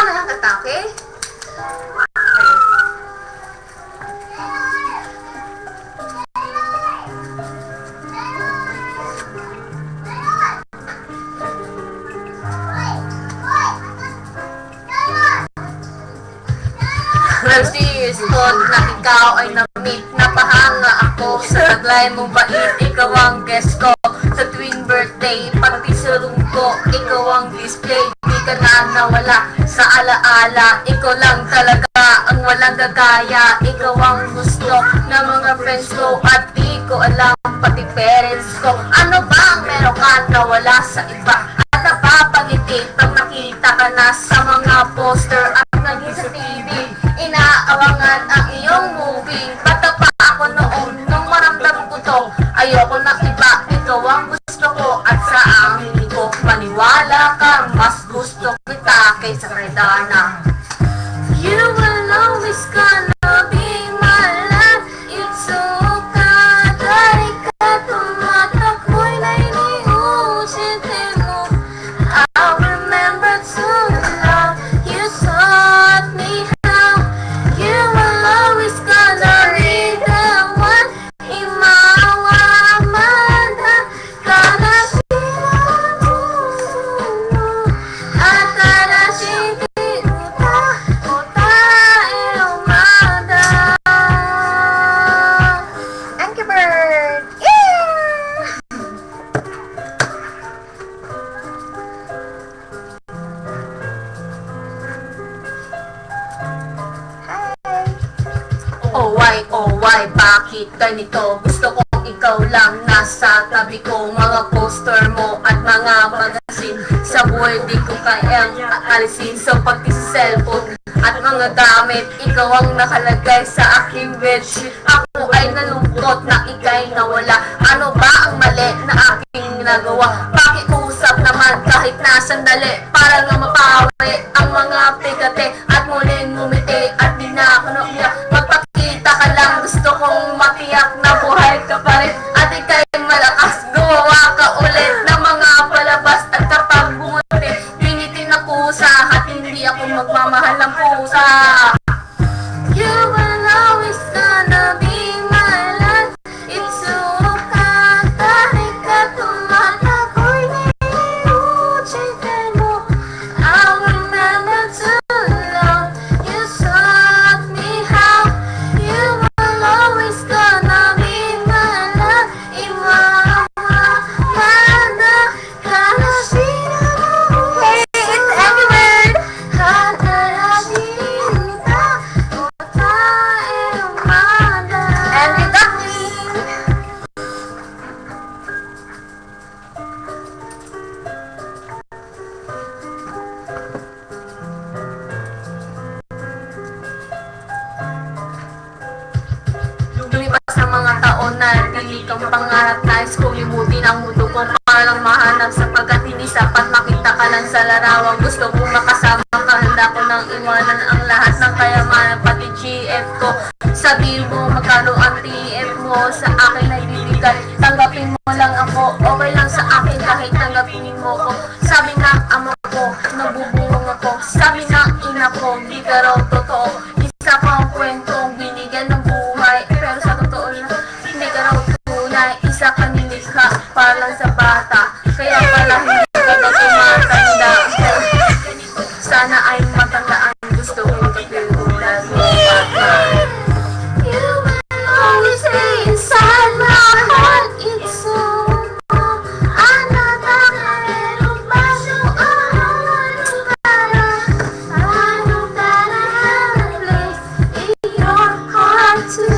na lang kata, okay? Years thought na ikaw ay na-meet. Napahanga ako sa taglay mong bait. Ikaw ang guest ko sa tuwing birthday. Pati sa room ko, ikaw ang display. Di ka na nawala sa alaala. Ikaw lang talaga ang walang gagaya. Ikaw ang gusto ng mga friends ko. At di ko alam pati parents ko. Ano ba ang meron ka na wala sa iba? At napapangiti pag nakita ka na sa mga poster at naging sa TV. Inaawangan ang iyong movie. Bata pa ako noon nung maramdam ko to. Ayoko na iba, ikaw ang gusto ko. At sa amin ko maniwala ka, mas gusto kita kaysa kay Dana. You will always gonna be my life. It's so kadari ka tumatakoy na iniusitin mo. I remember to love you, taught me how. You will always gonna be the one. Imawamada kana sila mo. Akala shindi uta ilumada. Angry Bird! Yeah! Oh why, bakit ganito? Gusto kong ikaw lang nasa tabi ko. Mga poster mo at mga magazine sa buhay di ko kayang alisin. So pati sa cellphone at mga gamit, ikaw ang nakalagay sa aking bedsheet. Ako ay nalungkot na ika'y nawala. Ano ba ang mali na aking nagawa? Pakiusap naman kahit na sandali para nga mapawi ang mga pigate at muling ngumiti at di na ako naiyak. Magpakita ka lang, gusto kong matiyak na buhay ka pa rin at ika'y malakas. Gumawa ka ulit ng mga palabas at kapag bumuti pinitin na pusa at hindi ako magmamahal ng pusa. You will always gonna be my life. It's so kadari ka tumatakoy na inuusitin mo. I remember to love you, taught me how. You will always gonna be my life. Imawamada kana sila mo. Hey, it's Angry Bird! Akala sinta uta ilumada. Angry Duckling! Lumipas ang mga taon na hindi kang pangarap. Nais kong limutin ang mundo ko parang mahanap sapagkat hindi sapat makita ka lang sa larawan. Gusto kong makasama ka, handa ko nang iwanan ang lahat ng kayamanan pati GF ko. Sabihin mo magkano ang TF mo sa akin ay bibigay. Tanggapin mo lang ako, okay lang sa akin kahit tanggapin mo ko. Sabi nga ama ko, nabubulong ako. Sabi nga ina ko, di ka raw totoo. Isa pang kwentong binigyan ng buhay, pero sa totoo lang, hindi ka raw tunay. Isa ka nilikha, parang sa bata, kaya pala hindi ka na tumatanda. Sana ay matandaan, gusto kong kapilulan mo patay. You will always stay inside my heart. It's so so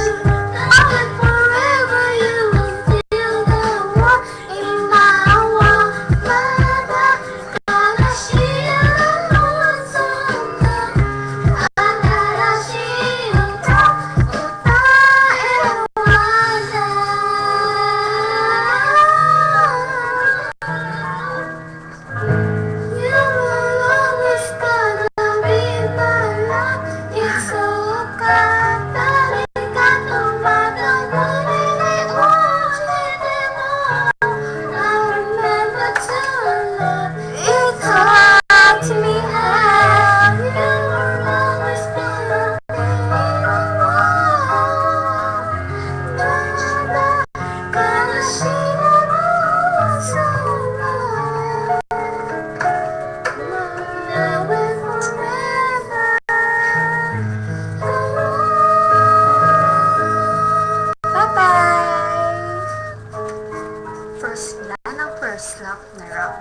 rap na rap.